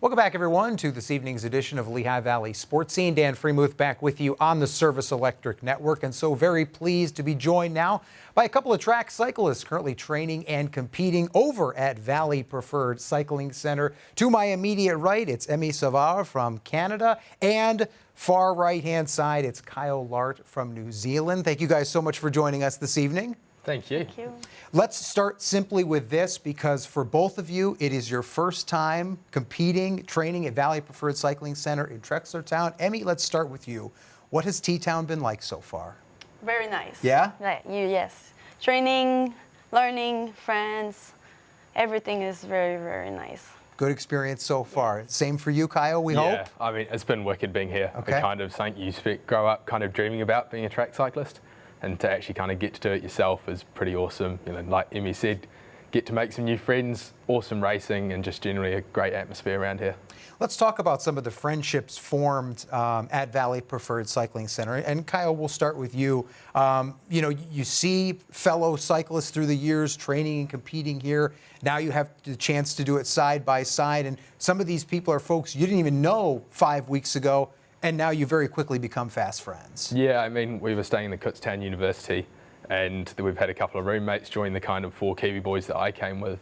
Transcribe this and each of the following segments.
Welcome back, everyone, to this evening's edition of Lehigh Valley Sports Scene. Dan Freemuth back with you on the Service Electric Network, and so very pleased to be joined now by a couple of track cyclists currently training and competing over at Valley Preferred Cycling Center. To my immediate right, it's Emy Savard from Canada, and far right-hand side, it's Kaio Lart from New Zealand. Thank you guys so much for joining us this evening. Thank you. Thank you. Let's start simply with this, because for both of you, it is your first time competing, training at Valley Preferred Cycling Center in Trexlertown. Emy, let's start with you. What has T-Town been like so far? Very nice. Yeah? Yes. Training, learning, friends, everything is very, very nice. Good experience so far. Same for you, Kaio, we hope? Yeah, I mean, it's been wicked being here. Okay. It's kind of something you grow up kind of dreaming about, being a track cyclist. And to actually kind of get to do it yourself is pretty awesome. You know, like Emy said, get to make some new friends, awesome racing, and just generally a great atmosphere around here. Let's talk about some of the friendships formed at Valley Preferred Cycling Center. And Kaio, we'll start with you. You know, you see fellow cyclists through the years training and competing here. Now you have the chance to do it side by side. And some of these people are folks you didn't even know 5 weeks ago, and now you very quickly become fast friends. Yeah, I mean, we were staying in the Kutztown University, and we've had a couple of roommates join the kind of 4 Kiwi boys that I came with.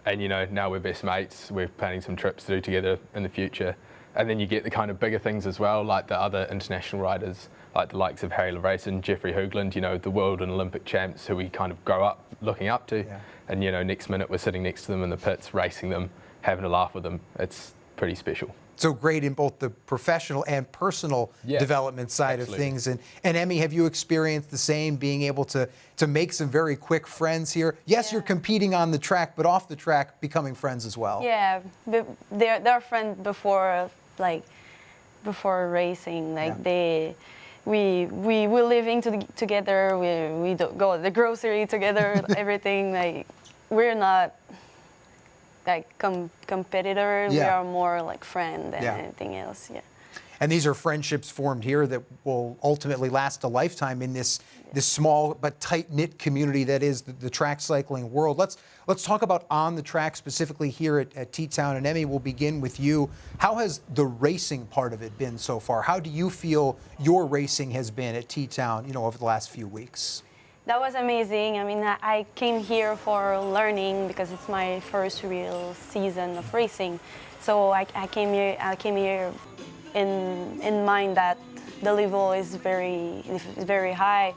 And, you know, now we're best mates. We're planning some trips to do together in the future. And then you get the kind of bigger things as well, like the other international riders, like the likes of Harry Lart and Jeffrey Hoogland, you know, the world and Olympic champs who we kind of grow up looking up to. Yeah. And, you know, next minute we're sitting next to them in the pits, racing them, having a laugh with them. It's pretty special. So great in both the professional and personal development side of things. And Emy, have you experienced the same, being able to make some very quick friends here? Yes, you're competing on the track, but off the track, becoming friends as well. Yeah, they're friends before, before racing. We were living together. We go to the grocery together. Everything. We're not competitors. We are more like friend than anything else. Yeah. And these are friendships formed here that will ultimately last a lifetime in this small but tight-knit community that is the track cycling world. Let's talk about on the track, specifically here at T-Town. And Emy, we'll begin with you. How has the racing part of it been so far? How do you feel your racing has been at T-Town, you know, over the last few weeks? That was amazing. I mean, I came here for learning because it's my first real season of racing. So I came here in mind that the level is very high.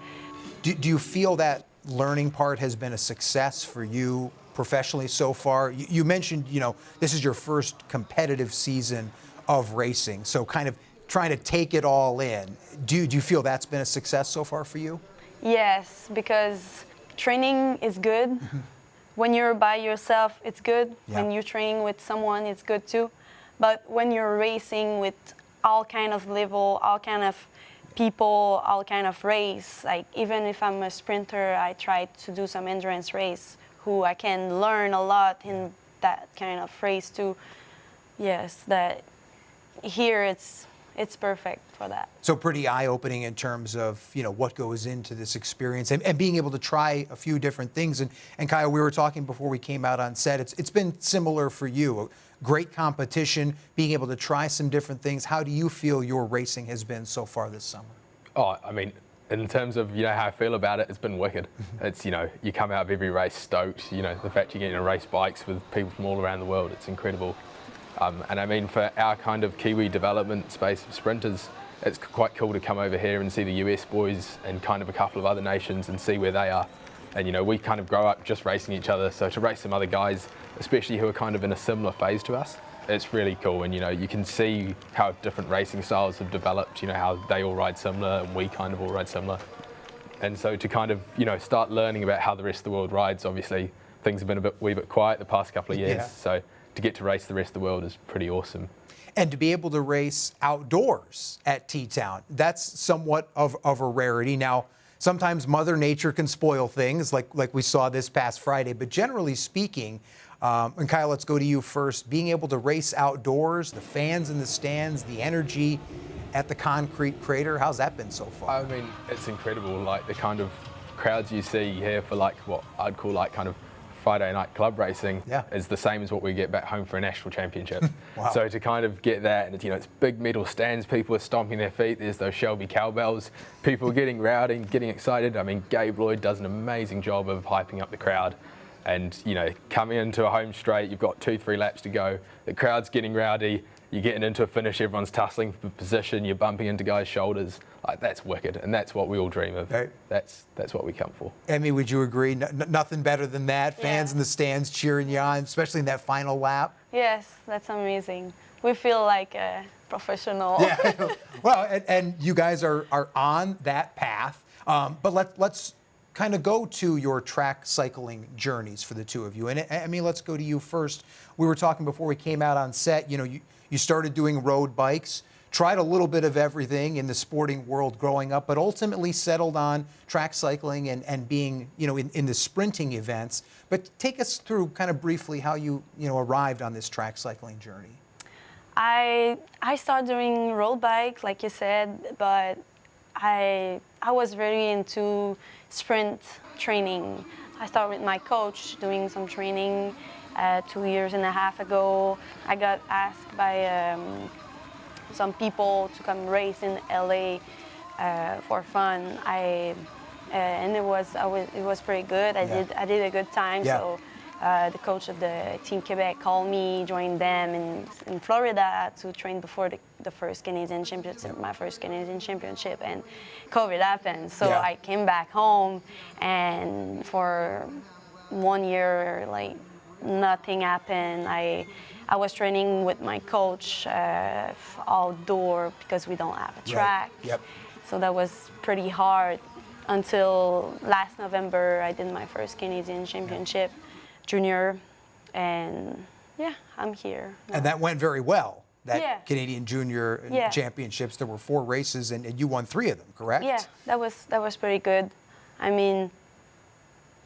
Do you feel that learning part has been a success for you professionally so far? You mentioned, you know, this is your first competitive season of racing, so kind of trying to take it all in. Do you feel that's been a success so far for you? Yes, because training is good. Mm-hmm. When you're by yourself, it's good. Yeah. When you're training with someone, it's good too. But when you're racing with all kind of level, all kind of people, all kind of race, like even if I'm a sprinter, I try to do some endurance race, who I can learn a lot in that kind of race too. Yes, that here it's perfect for that. So pretty eye-opening in terms of, you know, what goes into this experience and being able to try a few different things. And Kaio, we were talking before we came out on set, it's been similar for you. Great competition, being able to try some different things. How do you feel your racing has been so far this summer? Oh, I mean, in terms of, you know, how I feel about it, it's been wicked. It's, you know, you come out of every race stoked. You know, the fact you're getting to race bikes with people from all around the world, it's incredible. And I mean, for our kind of Kiwi development space of sprinters, it's quite cool to come over here and see the US boys and kind of a couple of other nations and see where they are. And, you know, we kind of grow up just racing each other. So to race some other guys, especially who are kind of in a similar phase to us, it's really cool. And, you know, you can see how different racing styles have developed, you know, how they all ride similar and we kind of all ride similar. And so to kind of, you know, start learning about how the rest of the world rides, obviously things have been a wee bit quiet the past couple of years. Yeah. So to get to race the rest of the world is pretty awesome. And to be able to race outdoors at T-Town, that's somewhat of a rarity. Now, sometimes Mother Nature can spoil things, like we saw this past Friday. But generally speaking, and Kaio, let's go to you first. Being able to race outdoors, the fans in the stands, the energy at the concrete crater, how's that been so far? I mean, it's incredible. Like the kind of crowds you see here for like what I'd call like kind of Friday night club racing Yeah. is the same as what we get back home for a national championship. Wow. So to kind of get that, and it's big metal stands, people are stomping their feet, there's those Shelby cowbells, people are getting rowdy, getting excited. I mean, Gabe Lloyd does an amazing job of hyping up the crowd. And, coming into a home straight, you've got 2-3 laps to go, the crowd's getting rowdy, you're getting into a finish, everyone's tussling for position, you're bumping into guys' shoulders. Like, that's wicked, and that's what we all dream of. Right. That's what we come for. Emmy, would you agree? Nothing better than that. Fans Yeah. in the stands cheering you on, especially in that final lap. Yes, that's amazing. We feel like a professional. Yeah. Well, and you guys are on that path. But let's kind of go to your track cycling journeys for the two of you. And Emmy, let's go to you first. We were talking before we came out on set. You started doing road bikes. Tried a little bit of everything in the sporting world growing up, but ultimately settled on track cycling and being, in the sprinting events. But take us through kind of briefly how you arrived on this track cycling journey. I started doing road bike, like you said, but I was very into sprint training. I started with my coach doing some training 2.5 years ago. I got asked by some people to come race in LA for fun. And it was pretty good. I did a good time. Yeah. So the coach of the Team Quebec called me, joined them in Florida to train before the first Canadian Championship, my first Canadian Championship, and COVID happened. So Yeah. I came back home, and for 1 year, like, nothing happened. I was training with my coach outdoor because we don't have a track. Right. Yep. So that was pretty hard until last November. I did my first Canadian Championship junior, and yeah, I'm here. And that went very well. That Yeah. Canadian Junior Yeah. Championships. There were 4 races, and you won 3 of them, correct? Yeah, that was pretty good. I mean,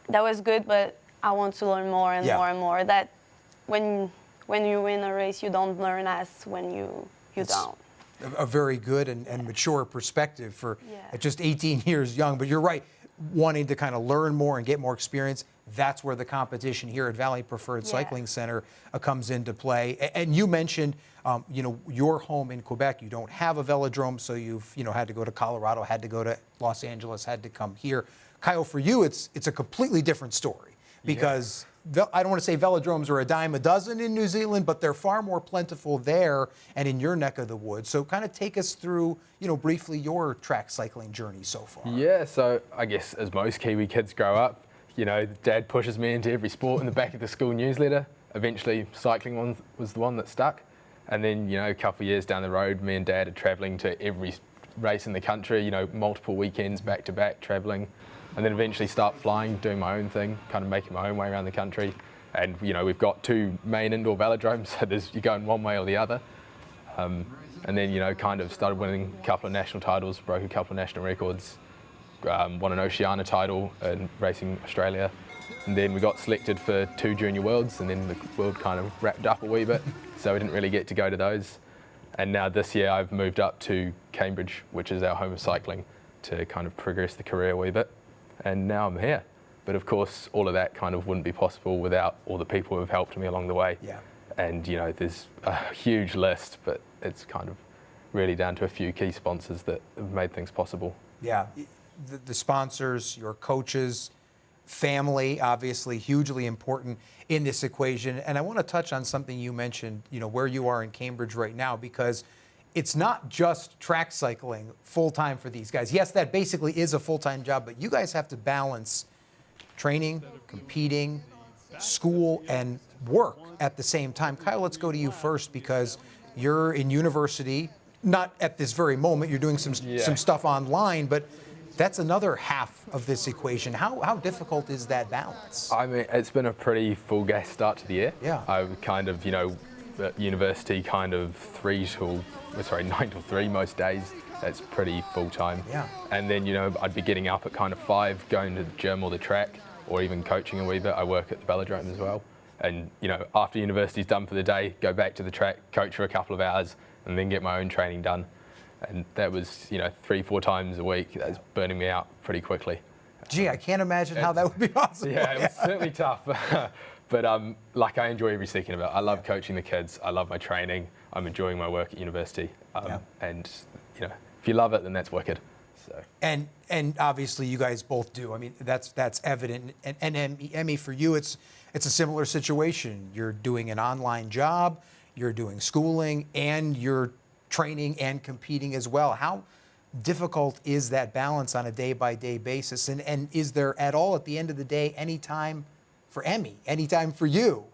that was good, but I want to learn more and Yeah. more and more. That when you win a race, you don't learn as when you don't. A very good and mature perspective for Yeah. at just 18 years young. But you're right, wanting to kind of learn more and get more experience. That's where the competition here at Valley Preferred Yeah. Cycling Center comes into play. And you mentioned, your home in Quebec. You don't have a velodrome, so you've had to go to Colorado, had to go to Los Angeles, had to come here. Kaio, for you, it's a completely different story because I don't want to say velodromes are a dime a dozen in New Zealand, but they're far more plentiful there and in your neck of the woods. So kind of take us through, briefly your track cycling journey so far. Yeah, so I guess as most Kiwi kids grow up, Dad pushes me into every sport in the back of the school newsletter. Eventually, cycling was the one that stuck. And then, a couple of years down the road, me and Dad are travelling to every race in the country, multiple weekends back to back travelling. And then eventually start flying, doing my own thing, kind of making my own way around the country. And, we've got 2 main indoor velodromes, so you're going one way or the other. And then, kind of started winning a couple of national titles, broke a couple of national records, won an Oceania title in Racing Australia. And then we got selected for 2 Junior Worlds, and then the world kind of wrapped up a wee bit, so we didn't really get to go to those. And now this year I've moved up to Cambridge, which is our home of cycling, to kind of progress the career a wee bit. And now I'm here. But of course, all of that kind of wouldn't be possible without all the people who have helped me along the way. Yeah. And, there's a huge list, but it's kind of really down to a few key sponsors that have made things possible. Yeah. The sponsors, your coaches, family, obviously hugely important in this equation. And I want to touch on something you mentioned, where you are in Cambridge right now, because it's not just track cycling full-time for these guys. Yes, that basically is a full-time job, but you guys have to balance training, competing, school, and work at the same time. Kaio, let's go to you first because you're in university, not at this very moment, you're doing some stuff online, but that's another half of this equation. How difficult is that balance? I mean, it's been a pretty full gas start to the year. Yeah. I kind of, at university kind of 9 till 3 most days. That's pretty full time. Yeah. And then, I'd be getting up at kind of 5, going to the gym or the track, or even coaching a wee bit. I work at the Velodrome as well. And, after university's done for the day, go back to the track, coach for a couple of hours, and then get my own training done. And that was, 3-4 times a week. That was burning me out pretty quickly. Gee, I can't imagine how that would be possible. Yeah, it was certainly tough. But like I enjoy every second of it. I love coaching the kids. I love my training. I'm enjoying my work at university. And you know, if you love it, then that's wicked. So. And obviously you guys both do. I mean, that's evident. And Emy, for you, it's a similar situation. You're doing an online job, you're doing schooling, and you're training and competing as well. How difficult is that balance on a day-by-day basis? And is there at all, at the end of the day, any time for Emy, any time for you?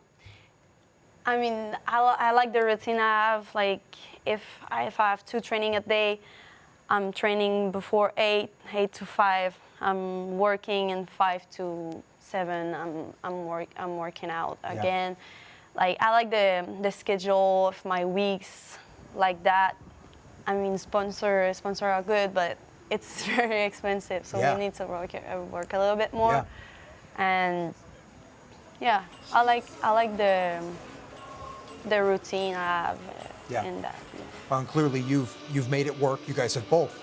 I mean, I like the routine I have. Like, if I have 2 training a day, I'm training before 8 to 5. I'm working, and 5 to 7, I'm working out again. Like, I like the schedule of my weeks like that. I mean, sponsors are good, but it's very expensive, so we need to work a little bit more. And yeah, I like the routine I have in that. Well, and clearly you've made it work. You guys have both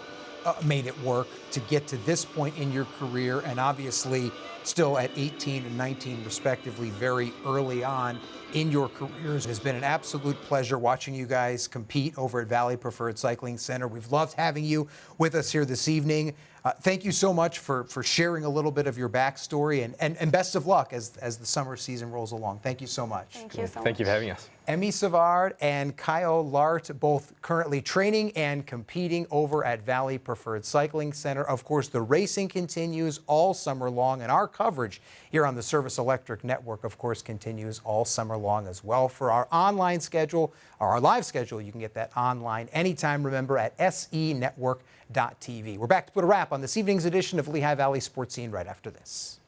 made it work to get to this point in your career, and obviously still at 18 and 19 respectively, very early on in your careers. It has been an absolute pleasure watching you guys compete over at Valley Preferred Cycling Center. We've loved having you with us here this evening. Thank you so much for sharing a little bit of your backstory, and best of luck as the summer season rolls along. Thank you so much. Thank you so much. Thank you for having us. Emy Savard and Kaio Lart, both currently training and competing over at Valley Preferred Cycling Center. Of course, the racing continues all summer long, and our coverage here on the Service Electric Network, of course, continues all summer long as well. For our online schedule, or our live schedule, you can get that online anytime, remember, at senetwork.tv. We're back to put a wrap on this evening's edition of Lehigh Valley Sports Scene right after this.